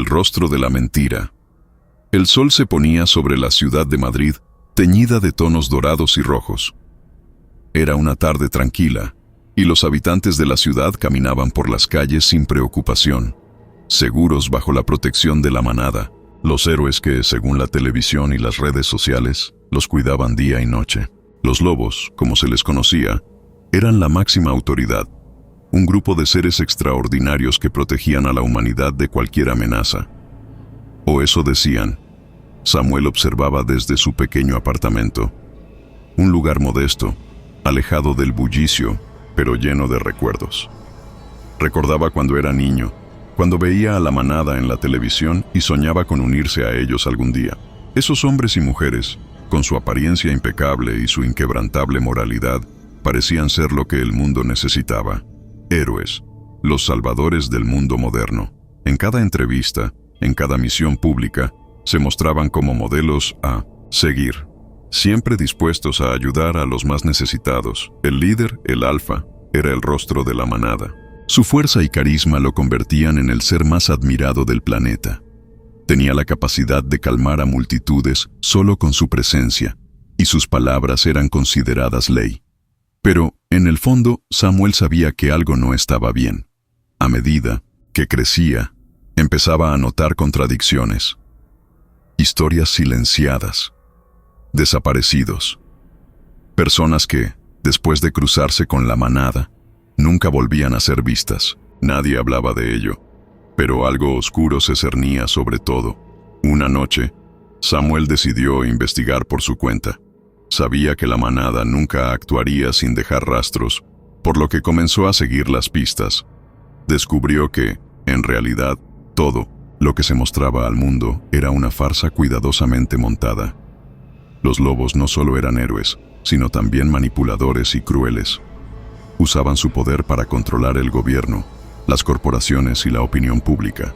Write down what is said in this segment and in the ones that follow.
El rostro de la mentira. El sol se ponía sobre la ciudad de Madrid, teñida de tonos dorados y rojos. Era una tarde tranquila, y los habitantes de la ciudad caminaban por las calles sin preocupación, seguros bajo la protección de la manada, los héroes que, según la televisión y las redes sociales, los cuidaban día y noche. Los lobos, como se les conocía, eran la máxima autoridad, un grupo de seres extraordinarios que protegían a la humanidad de cualquier amenaza. O eso decían. Samuel observaba desde su pequeño apartamento, un lugar modesto, alejado del bullicio, pero lleno de recuerdos. Recordaba cuando era niño, cuando veía a la manada en la televisión y soñaba con unirse a ellos algún día. Esos hombres y mujeres, con su apariencia impecable y su inquebrantable moralidad, parecían ser lo que el mundo necesitaba. Héroes, los salvadores del mundo moderno. En cada entrevista, en cada misión pública, se mostraban como modelos a seguir, siempre dispuestos a ayudar a los más necesitados. El líder, el alfa, era el rostro de la manada. Su fuerza y carisma lo convertían en el ser más admirado del planeta. Tenía la capacidad de calmar a multitudes solo con su presencia, y sus palabras eran consideradas ley. Pero, en el fondo, Samuel sabía que algo no estaba bien. A medida que crecía, empezaba a notar contradicciones. Historias silenciadas. Desaparecidos. Personas que, después de cruzarse con la manada, nunca volvían a ser vistas. Nadie hablaba de ello, pero algo oscuro se cernía sobre todo. Una noche, Samuel decidió investigar por su cuenta. Sabía que la manada nunca actuaría sin dejar rastros, por lo que comenzó a seguir las pistas. Descubrió que, en realidad, todo lo que se mostraba al mundo era una farsa cuidadosamente montada. Los lobos no solo eran héroes, sino también manipuladores y crueles. Usaban su poder para controlar el gobierno, las corporaciones y la opinión pública.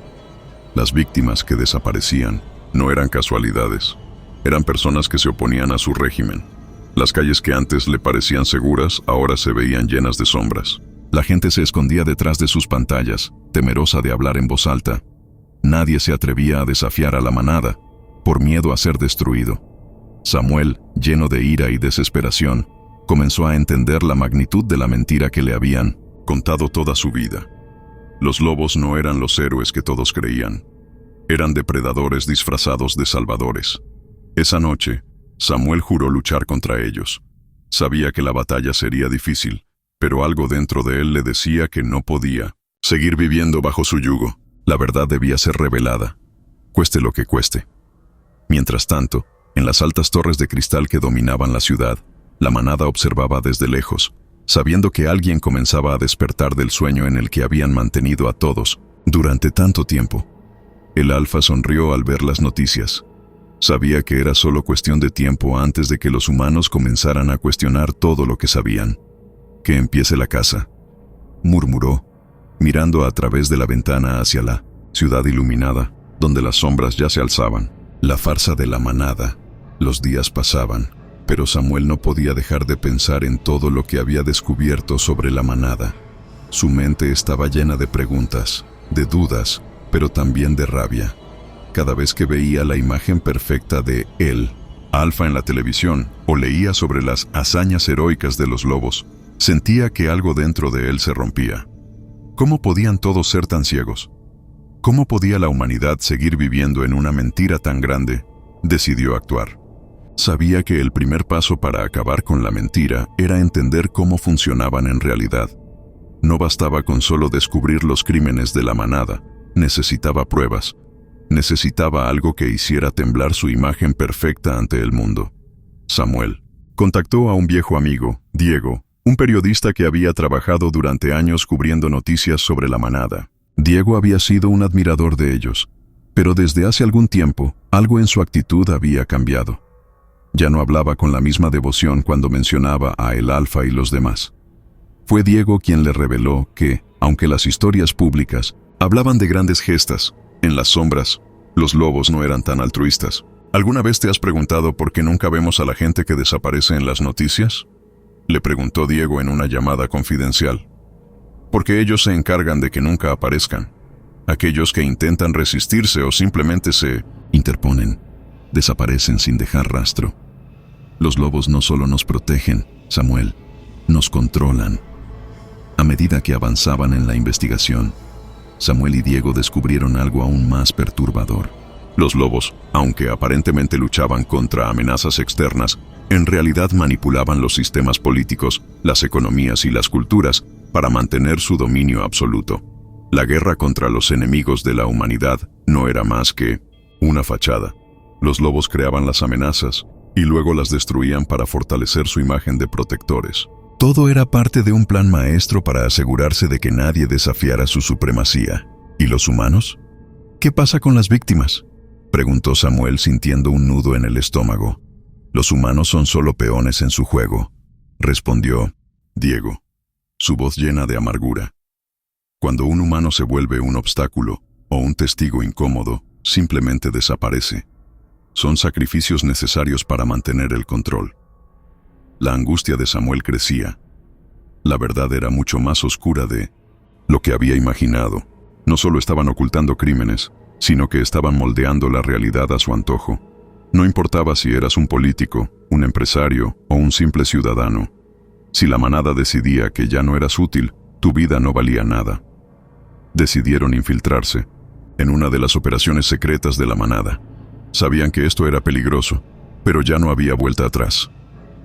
Las víctimas que desaparecían no eran casualidades. Eran personas que se oponían a su régimen. Las calles que antes le parecían seguras ahora se veían llenas de sombras. La gente se escondía detrás de sus pantallas, temerosa de hablar en voz alta. Nadie se atrevía a desafiar a la manada, por miedo a ser destruido. Samuel, lleno de ira y desesperación, comenzó a entender la magnitud de la mentira que le habían contado toda su vida. Los lobos no eran los héroes que todos creían. Eran depredadores disfrazados de salvadores. Esa noche, Samuel juró luchar contra ellos. Sabía que la batalla sería difícil, pero algo dentro de él le decía que no podía seguir viviendo bajo su yugo. La verdad debía ser revelada, cueste lo que cueste. Mientras tanto, en las altas torres de cristal que dominaban la ciudad, la manada observaba desde lejos, sabiendo que alguien comenzaba a despertar del sueño en el que habían mantenido a todos durante tanto tiempo. El alfa sonrió al ver las noticias. Sabía que era solo cuestión de tiempo antes de que los humanos comenzaran a cuestionar todo lo que sabían. «Que empiece la caza», murmuró, mirando a través de la ventana hacia la ciudad iluminada, donde las sombras ya se alzaban. La farsa de la manada. Los días pasaban, pero Samuel no podía dejar de pensar en todo lo que había descubierto sobre la manada. Su mente estaba llena de preguntas, de dudas, pero también de rabia. Cada vez que veía la imagen perfecta de él, alfa en la televisión, o leía sobre las hazañas heroicas de los lobos, sentía que algo dentro de él se rompía. ¿Cómo podían todos ser tan ciegos? ¿Cómo podía la humanidad seguir viviendo en una mentira tan grande? Decidió actuar. Sabía que el primer paso para acabar con la mentira era entender cómo funcionaban en realidad. No bastaba con solo descubrir los crímenes de la manada, necesitaba pruebas. Necesitaba algo que hiciera temblar su imagen perfecta ante el mundo. Samuel contactó a un viejo amigo, Diego, un periodista que había trabajado durante años cubriendo noticias sobre la manada. Diego había sido un admirador de ellos, pero desde hace algún tiempo, algo en su actitud había cambiado. Ya no hablaba con la misma devoción cuando mencionaba a el alfa y los demás. Fue Diego quien le reveló que, aunque las historias públicas hablaban de grandes gestas, en las sombras, los lobos no eran tan altruistas. ¿Alguna vez te has preguntado por qué nunca vemos a la gente que desaparece en las noticias?, le preguntó Diego en una llamada confidencial. Porque ellos se encargan de que nunca aparezcan. Aquellos que intentan resistirse o simplemente se interponen, desaparecen sin dejar rastro. Los lobos no solo nos protegen, Samuel, nos controlan. A medida que avanzaban en la investigación, Samuel y Diego descubrieron algo aún más perturbador. Los lobos, aunque aparentemente luchaban contra amenazas externas, en realidad manipulaban los sistemas políticos, las economías y las culturas para mantener su dominio absoluto. La guerra contra los enemigos de la humanidad no era más que una fachada. Los lobos creaban las amenazas y luego las destruían para fortalecer su imagen de protectores. Todo era parte de un plan maestro para asegurarse de que nadie desafiara su supremacía. ¿Y los humanos? ¿Qué pasa con las víctimas?, preguntó Samuel sintiendo un nudo en el estómago. Los humanos son solo peones en su juego, respondió Diego, su voz llena de amargura. Cuando un humano se vuelve un obstáculo o un testigo incómodo, simplemente desaparece. Son sacrificios necesarios para mantener el control. La angustia de Samuel crecía. La verdad era mucho más oscura de lo que había imaginado. No solo estaban ocultando crímenes, sino que estaban moldeando la realidad a su antojo. No importaba si eras un político, un empresario o un simple ciudadano. Si la manada decidía que ya no eras útil, tu vida no valía nada. Decidieron infiltrarse en una de las operaciones secretas de la manada. Sabían que esto era peligroso, pero ya no había vuelta atrás.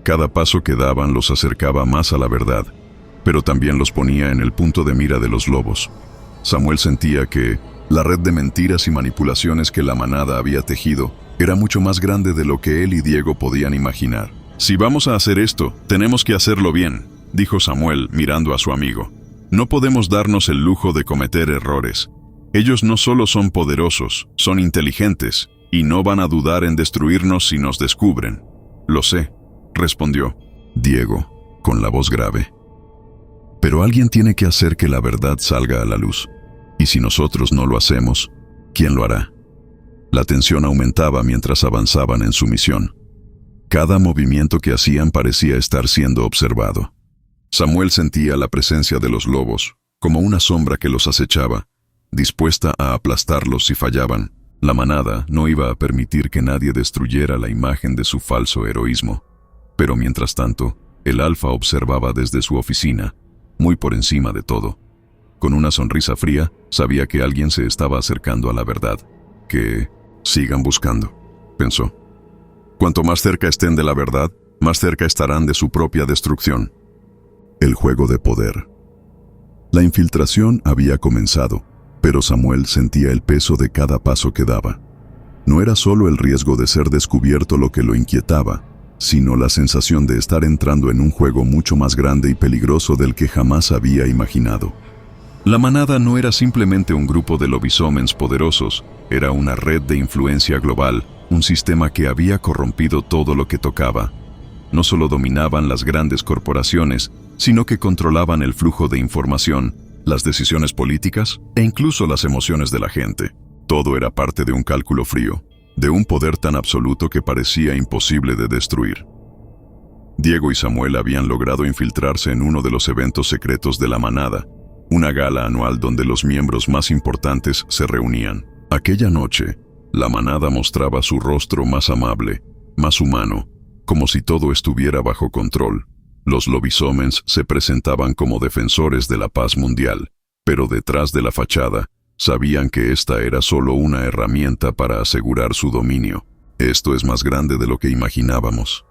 Cada paso que daban los acercaba más a la verdad, pero también los ponía en el punto de mira de los lobos. Samuel sentía que la red de mentiras y manipulaciones que la manada había tejido era mucho más grande de lo que él y Diego podían imaginar. «Si vamos a hacer esto, tenemos que hacerlo bien», dijo Samuel mirando a su amigo. «No podemos darnos el lujo de cometer errores. Ellos no solo son poderosos, son inteligentes, y no van a dudar en destruirnos si nos descubren». «Lo sé», respondió Diego, con la voz grave. «Pero alguien tiene que hacer que la verdad salga a la luz. Y si nosotros no lo hacemos, ¿quién lo hará?». La tensión aumentaba mientras avanzaban en su misión. Cada movimiento que hacían parecía estar siendo observado. Samuel sentía la presencia de los lobos, como una sombra que los acechaba, dispuesta a aplastarlos si fallaban. La manada no iba a permitir que nadie destruyera la imagen de su falso heroísmo. Pero mientras tanto, el alfa observaba desde su oficina, muy por encima de todo. Con una sonrisa fría, sabía que alguien se estaba acercando a la verdad. Que sigan buscando, pensó. Cuanto más cerca estén de la verdad, más cerca estarán de su propia destrucción. El juego de poder. La infiltración había comenzado, pero Samuel sentía el peso de cada paso que daba. No era solo el riesgo de ser descubierto lo que lo inquietaba, sino la sensación de estar entrando en un juego mucho más grande y peligroso del que jamás había imaginado. La manada no era simplemente un grupo de lobisomens poderosos, era una red de influencia global, un sistema que había corrompido todo lo que tocaba. No solo dominaban las grandes corporaciones, sino que controlaban el flujo de información, las decisiones políticas e incluso las emociones de la gente. Todo era parte de un cálculo frío, de un poder tan absoluto que parecía imposible de destruir. Diego y Samuel habían logrado infiltrarse en uno de los eventos secretos de la manada, una gala anual donde los miembros más importantes se reunían. Aquella noche, la manada mostraba su rostro más amable, más humano, como si todo estuviera bajo control. Los lobisomens se presentaban como defensores de la paz mundial, pero detrás de la fachada, sabían que esta era solo una herramienta para asegurar su dominio. «Esto es más grande de lo que imaginábamos»,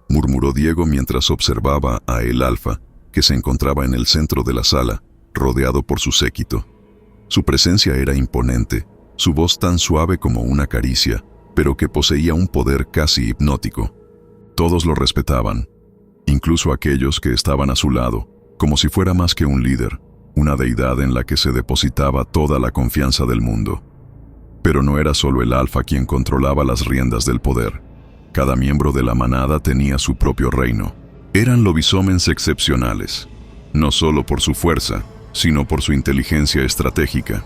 murmuró Diego mientras observaba a el alfa, que se encontraba en el centro de la sala, rodeado por su séquito. Su presencia era imponente, su voz tan suave como una caricia, pero que poseía un poder casi hipnótico. Todos lo respetaban, incluso aquellos que estaban a su lado, como si fuera más que un líder, una deidad en la que se depositaba toda la confianza del mundo. Pero no era solo el alfa quien controlaba las riendas del poder. Cada miembro de la manada tenía su propio reino. Eran lobisomens excepcionales, no solo por su fuerza, sino por su inteligencia estratégica.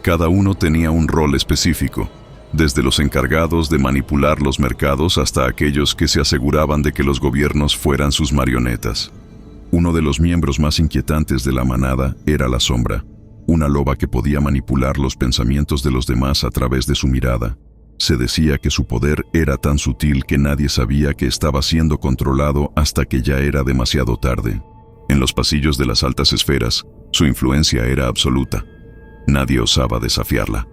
Cada uno tenía un rol específico, desde los encargados de manipular los mercados hasta aquellos que se aseguraban de que los gobiernos fueran sus marionetas. Uno de los miembros más inquietantes de la manada era la sombra. una loba que podía manipular los pensamientos de los demás a través de su mirada. Se decía que su poder era tan sutil que nadie sabía que estaba siendo controlado hasta que ya era demasiado tarde. En los pasillos de las altas esferas, su influencia era absoluta. Nadie osaba desafiarla.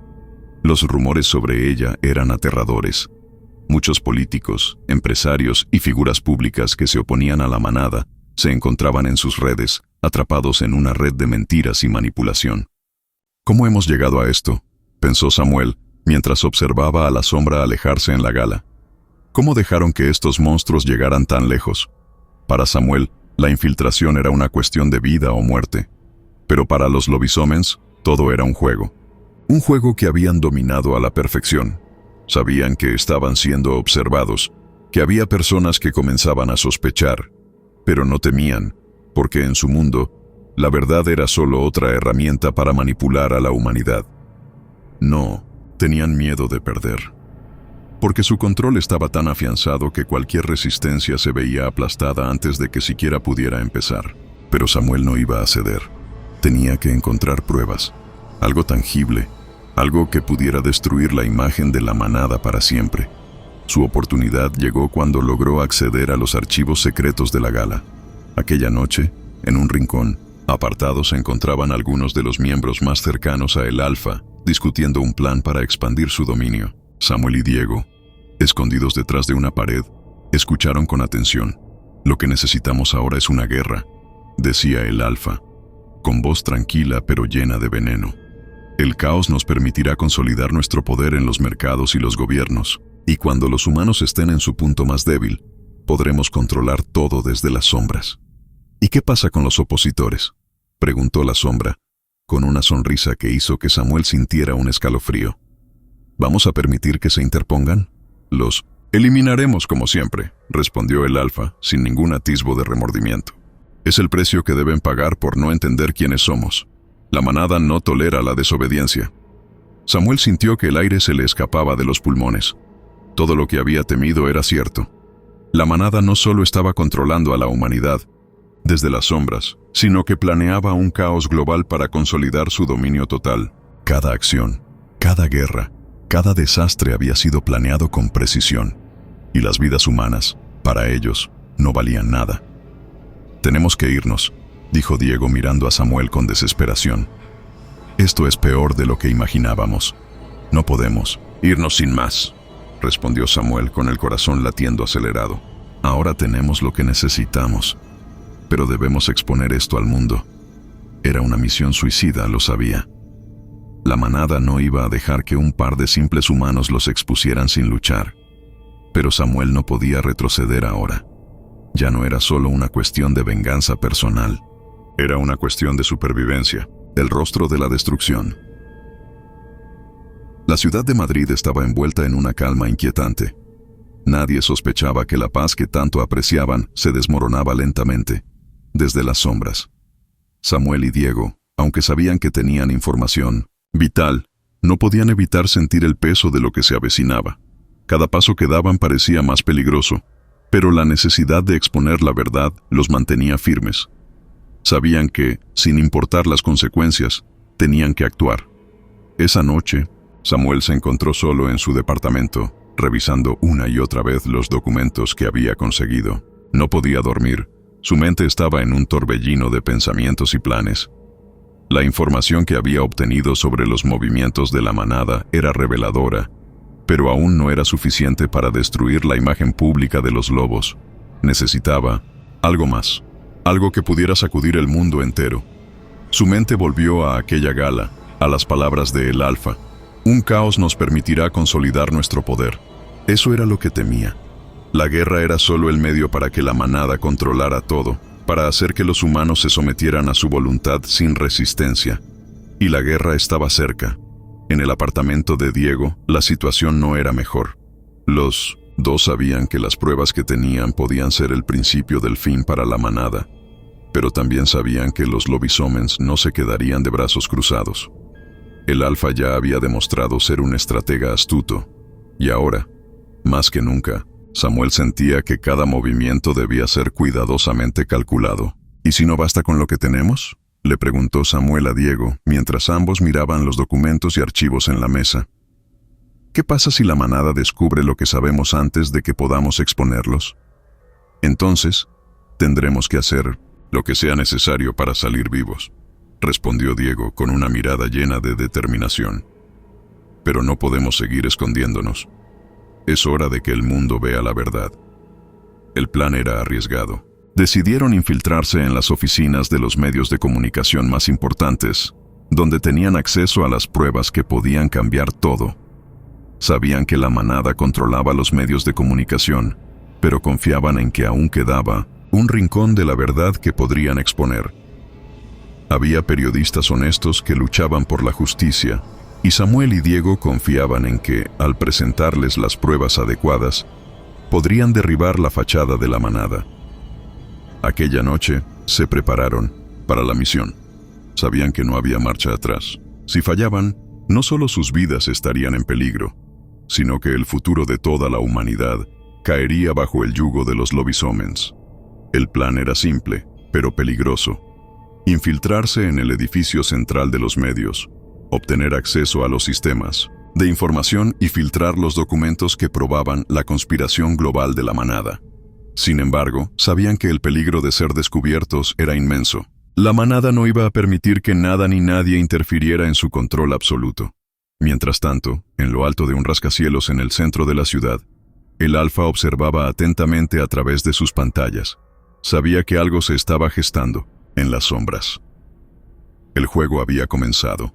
Los rumores sobre ella eran aterradores. Muchos políticos, empresarios y figuras públicas que se oponían a la manada se encontraban en sus redes, atrapados en una red de mentiras y manipulación. ¿Cómo hemos llegado a esto?, pensó Samuel, mientras observaba a la sombra alejarse en la gala. ¿Cómo dejaron que estos monstruos llegaran tan lejos? Para Samuel, la infiltración era una cuestión de vida o muerte. Pero para los lobisomens, todo era un juego. Un juego que habían dominado a la perfección. Sabían que estaban siendo observados, que había personas que comenzaban a sospechar, pero no temían, porque en su mundo, la verdad era solo otra herramienta para manipular a la humanidad. No, tenían miedo de perder. Porque su control estaba tan afianzado que cualquier resistencia se veía aplastada antes de que siquiera pudiera empezar. Pero Samuel no iba a ceder. Tenía que encontrar pruebas, algo tangible, algo que pudiera destruir la imagen de la manada para siempre. Su oportunidad llegó cuando logró acceder a los archivos secretos de la gala. Aquella noche, en un rincón, apartados se encontraban algunos de los miembros más cercanos a el Alfa, discutiendo un plan para expandir su dominio. Samuel y Diego, escondidos detrás de una pared, escucharon con atención. «Lo que necesitamos ahora es una guerra», decía el Alfa, con voz tranquila pero llena de veneno. «El caos nos permitirá consolidar nuestro poder en los mercados y los gobiernos, y cuando los humanos estén en su punto más débil, podremos controlar todo desde las sombras». «¿Y qué pasa con los opositores?», preguntó la sombra, con una sonrisa que hizo que Samuel sintiera un escalofrío. «¿Vamos a permitir que se interpongan?». «Los eliminaremos como siempre», respondió el Alfa, sin ningún atisbo de remordimiento. «Es el precio que deben pagar por no entender quiénes somos. La manada no tolera la desobediencia». Samuel sintió que el aire se le escapaba de los pulmones. Todo lo que había temido era cierto. La manada no solo estaba controlando a la humanidad desde las sombras, sino que planeaba un caos global para consolidar su dominio total. Cada acción, cada guerra, cada desastre había sido planeado con precisión, y las vidas humanas, para ellos, no valían nada. «Tenemos que irnos», dijo Diego mirando a Samuel con desesperación. «Esto es peor de lo que imaginábamos. No podemos irnos sin más», respondió Samuel con el corazón latiendo acelerado. «Ahora tenemos lo que necesitamos, pero debemos exponer esto al mundo». Era una misión suicida, lo sabía. La manada no iba a dejar que un par de simples humanos los expusieran sin luchar. Pero Samuel no podía retroceder ahora. Ya no era solo una cuestión de venganza personal. Era una cuestión de supervivencia, el rostro de la destrucción. La ciudad de Madrid estaba envuelta en una calma inquietante. Nadie sospechaba que la paz que tanto apreciaban se desmoronaba lentamente, desde las sombras. Samuel y Diego, aunque sabían que tenían información vital, no podían evitar sentir el peso de lo que se avecinaba. Cada paso que daban parecía más peligroso, pero la necesidad de exponer la verdad los mantenía firmes. Sabían que, sin importar las consecuencias, tenían que actuar. Esa noche, Samuel se encontró solo en su departamento, revisando una y otra vez los documentos que había conseguido. No podía dormir. Su mente estaba en un torbellino de pensamientos y planes. La información que había obtenido sobre los movimientos de la manada era reveladora, pero aún no era suficiente para destruir la imagen pública de los lobos. Necesitaba algo más, algo que pudiera sacudir el mundo entero. Su mente volvió a aquella gala, a las palabras de el Alfa. «Un caos nos permitirá consolidar nuestro poder». Eso era lo que temía. La guerra era solo el medio para que la manada controlara todo, para hacer que los humanos se sometieran a su voluntad sin resistencia. Y la guerra estaba cerca. En el apartamento de Diego, la situación no era mejor. Los dos sabían que las pruebas que tenían podían ser el principio del fin para la manada, pero también sabían que los lobisomens no se quedarían de brazos cruzados. El Alfa ya había demostrado ser un estratega astuto, y ahora, más que nunca, Samuel sentía que cada movimiento debía ser cuidadosamente calculado. «¿Y si no basta con lo que tenemos?», Le preguntó Samuel a Diego, mientras ambos miraban los documentos y archivos en la mesa. ¿Qué pasa si la manada descubre lo que sabemos antes de que podamos exponerlos? Entonces, tendremos que hacer lo que sea necesario para salir vivos, respondió Diego con una mirada llena de determinación. Pero no podemos seguir escondiéndonos. Es hora de que el mundo vea la verdad. El plan era arriesgado. Decidieron infiltrarse en las oficinas de los medios de comunicación más importantes, donde tenían acceso a las pruebas que podían cambiar todo. Sabían que la manada controlaba los medios de comunicación, pero confiaban en que aún quedaba un rincón de la verdad que podrían exponer. Había periodistas honestos que luchaban por la justicia, y Samuel y Diego confiaban en que, al presentarles las pruebas adecuadas, podrían derribar la fachada de la manada. Aquella noche se prepararon para la misión. Sabían que no había marcha atrás. Si fallaban, no solo sus vidas estarían en peligro, sino que el futuro de toda la humanidad caería bajo el yugo de los lobisomens. El plan era simple, pero peligroso. Infiltrarse en el edificio central de los medios, obtener acceso a los sistemas de información y filtrar los documentos que probaban la conspiración global de la manada. Sin embargo, sabían que el peligro de ser descubiertos era inmenso. La manada no iba a permitir que nada ni nadie interfiriera en su control absoluto. Mientras tanto, en lo alto de un rascacielos en el centro de la ciudad, el Alfa observaba atentamente a través de sus pantallas. Sabía que algo se estaba gestando en las sombras. El juego había comenzado,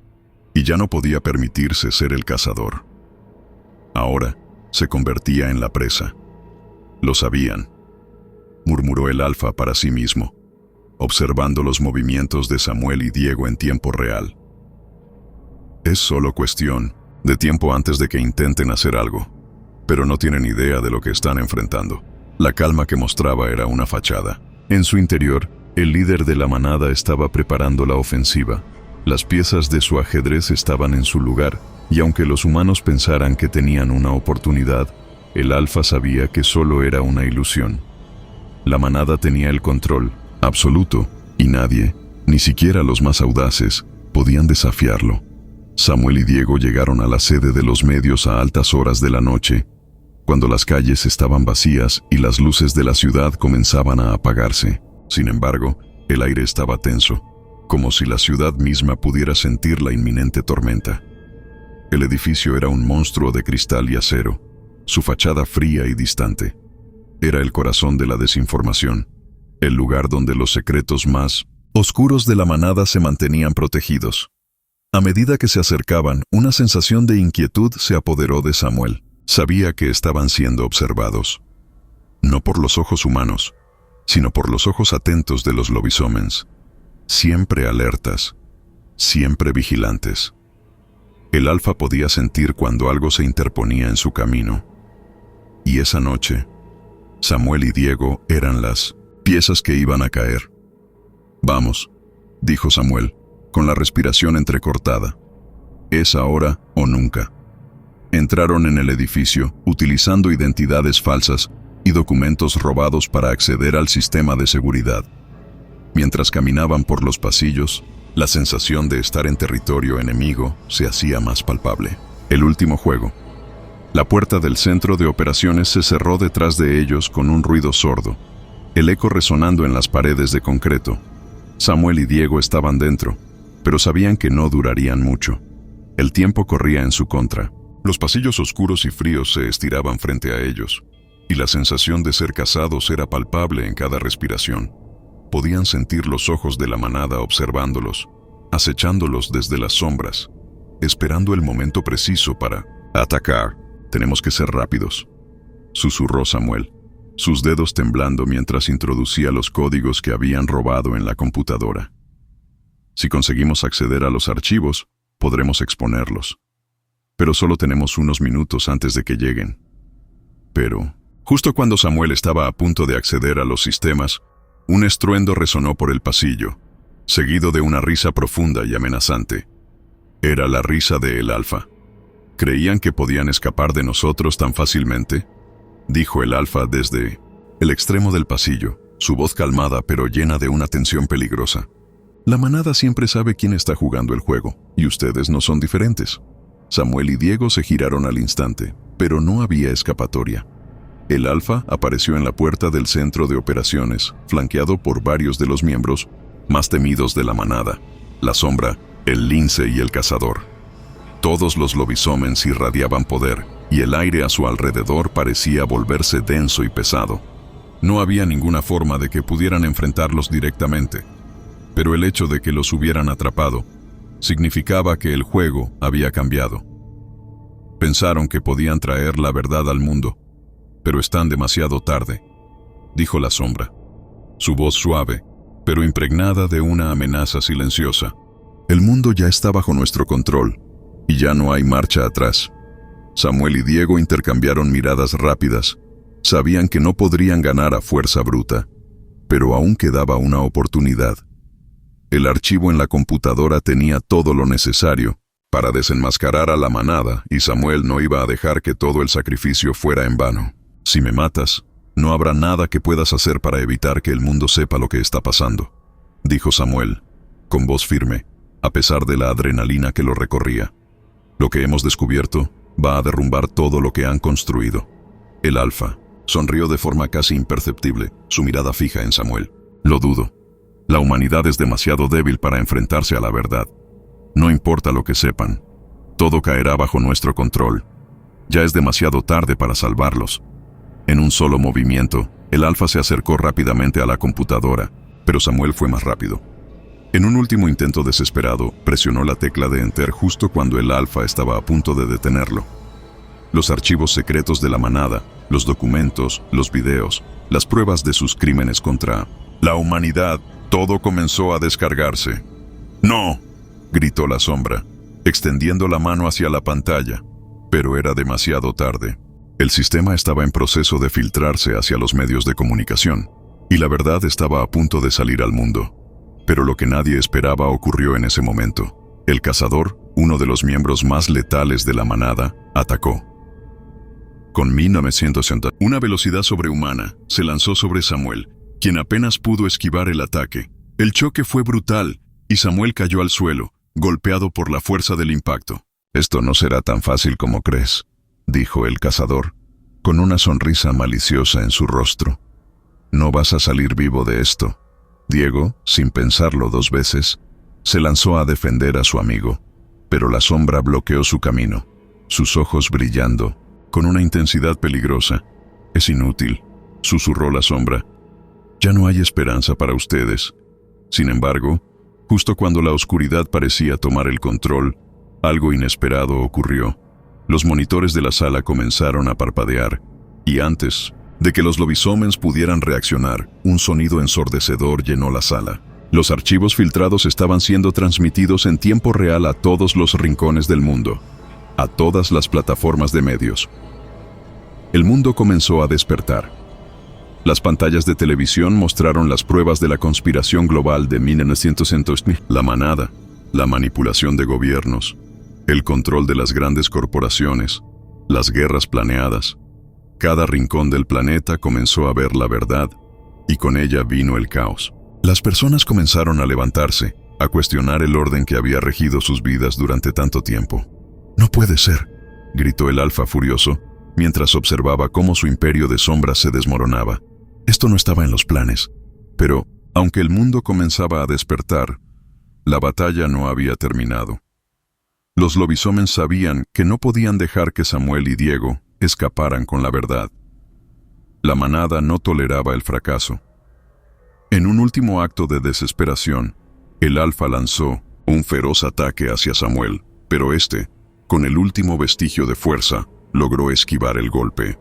y ya no podía permitirse ser el cazador. Ahora se convertía en la presa. Lo sabían, murmuró el Alfa para sí mismo, observando los movimientos de Samuel y Diego en tiempo real. Es solo cuestión de tiempo antes de que intenten hacer algo, pero no tienen idea de lo que están enfrentando. La calma que mostraba era una fachada. En su interior, el líder de la manada estaba preparando la ofensiva. Las piezas de su ajedrez estaban en su lugar, y aunque los humanos pensaran que tenían una oportunidad, el Alfa sabía que solo era una ilusión. La manada tenía el control absoluto, y nadie, ni siquiera los más audaces, podían desafiarlo. Samuel y Diego llegaron a la sede de los medios a altas horas de la noche, cuando las calles estaban vacías y las luces de la ciudad comenzaban a apagarse. Sin embargo, el aire estaba tenso, como si la ciudad misma pudiera sentir la inminente tormenta. El edificio era un monstruo de cristal y acero, su fachada fría y distante. Era el corazón de la desinformación, el lugar donde los secretos más oscuros de la manada se mantenían protegidos. A medida que se acercaban, una sensación de inquietud se apoderó de Samuel. Sabía que estaban siendo observados, no por los ojos humanos, sino por los ojos atentos de los lobisomens, siempre alertas, siempre vigilantes. El Alfa podía sentir cuando algo se interponía en su camino. Y esa noche, Samuel y Diego eran las piezas que iban a caer. «Vamos», dijo Samuel, con la respiración entrecortada. «Es ahora o nunca». Entraron en el edificio utilizando identidades falsas y documentos robados para acceder al sistema de seguridad. Mientras caminaban por los pasillos, la sensación de estar en territorio enemigo se hacía más palpable. El último juego. La puerta del centro de operaciones se cerró detrás de ellos con un ruido sordo, el eco resonando en las paredes de concreto. Samuel y Diego estaban dentro, pero sabían que no durarían mucho. El tiempo corría en su contra. Los pasillos oscuros y fríos se estiraban frente a ellos, y la sensación de ser cazados era palpable en cada respiración. Podían sentir los ojos de la manada observándolos, acechándolos desde las sombras, esperando el momento preciso para atacar. «Tenemos que ser rápidos», susurró Samuel, sus dedos temblando mientras introducía los códigos que habían robado en la computadora. «Si conseguimos acceder a los archivos, podremos exponerlos. Pero solo tenemos unos minutos antes de que lleguen». Pero, justo cuando Samuel estaba a punto de acceder a los sistemas, un estruendo resonó por el pasillo, seguido de una risa profunda y amenazante. Era la risa de el Alfa. «¿Creían que podían escapar de nosotros tan fácilmente?», dijo el Alfa desde el extremo del pasillo, su voz calmada pero llena de una tensión peligrosa. La manada siempre sabe quién está jugando el juego, y ustedes no son diferentes. Samuel y Diego se giraron al instante, pero no había escapatoria. El Alfa apareció en la puerta del centro de operaciones, flanqueado por varios de los miembros más temidos de la manada: la Sombra, el Lince y el Cazador. Todos los lobisomens irradiaban poder, y el aire a su alrededor parecía volverse denso y pesado. No había ninguna forma de que pudieran enfrentarlos directamente, pero el hecho de que los hubieran atrapado significaba que el juego había cambiado. Pensaron que podían traer la verdad al mundo, pero están demasiado tarde, dijo la Sombra, su voz suave, pero impregnada de una amenaza silenciosa. El mundo ya está bajo nuestro control, y ya no hay marcha atrás. Samuel y Diego intercambiaron miradas rápidas. Sabían que no podrían ganar a fuerza bruta, pero aún quedaba una oportunidad. El archivo en la computadora tenía todo lo necesario para desenmascarar a la manada, y Samuel no iba a dejar que todo el sacrificio fuera en vano. Si me matas, no habrá nada que puedas hacer para evitar que el mundo sepa lo que está pasando, dijo Samuel, con voz firme, a pesar de la adrenalina que lo recorría. Lo que hemos descubierto va a derrumbar todo lo que han construido. El Alfa sonrió de forma casi imperceptible, su mirada fija en Samuel. Lo dudo. La humanidad es demasiado débil para enfrentarse a la verdad. No importa lo que sepan, todo caerá bajo nuestro control. Ya es demasiado tarde para salvarlos. En un solo movimiento, el Alfa se acercó rápidamente a la computadora, pero Samuel fue más rápido. En un último intento desesperado, presionó la tecla de Enter justo cuando el Alfa estaba a punto de detenerlo. Los archivos secretos de la manada, los documentos, los videos, las pruebas de sus crímenes contra la humanidad, todo comenzó a descargarse. ¡No!, gritó la Sombra, extendiendo la mano hacia la pantalla, pero era demasiado tarde. El sistema estaba en proceso de filtrarse hacia los medios de comunicación, y la verdad estaba a punto de salir al mundo. Pero lo que nadie esperaba ocurrió en ese momento. El Cazador, uno de los miembros más letales de la manada, atacó. Con 1960, una velocidad sobrehumana se lanzó sobre Samuel, quien apenas pudo esquivar el ataque. El choque fue brutal, y Samuel cayó al suelo, golpeado por la fuerza del impacto. «Esto no será tan fácil como crees», dijo el Cazador, con una sonrisa maliciosa en su rostro. «No vas a salir vivo de esto». Diego, sin pensarlo dos veces, se lanzó a defender a su amigo, pero la Sombra bloqueó su camino, sus ojos brillando, con una intensidad peligrosa. «Es inútil», susurró la Sombra. «Ya no hay esperanza para ustedes». Sin embargo, justo cuando la oscuridad parecía tomar el control, algo inesperado ocurrió. Los monitores de la sala comenzaron a parpadear, y antes de que los lobisomens pudieran reaccionar, un sonido ensordecedor llenó la sala. Los archivos filtrados estaban siendo transmitidos en tiempo real a todos los rincones del mundo, a todas las plataformas de medios. El mundo comenzó a despertar. Las pantallas de televisión mostraron las pruebas de la conspiración global de 1960, la manada, la manipulación de gobiernos, el control de las grandes corporaciones, las guerras planeadas. Cada rincón del planeta comenzó a ver la verdad, y con ella vino el caos. Las personas comenzaron a levantarse, a cuestionar el orden que había regido sus vidas durante tanto tiempo. «No puede ser», gritó el Alfa furioso, mientras observaba cómo su imperio de sombras se desmoronaba. Esto no estaba en los planes. Pero, aunque el mundo comenzaba a despertar, la batalla no había terminado. Los lobisomens sabían que no podían dejar que Samuel y Diego escaparan con la verdad. La manada no toleraba el fracaso. En un último acto de desesperación, el Alfa lanzó un feroz ataque hacia Samuel, pero este, con el último vestigio de fuerza, logró esquivar el golpe.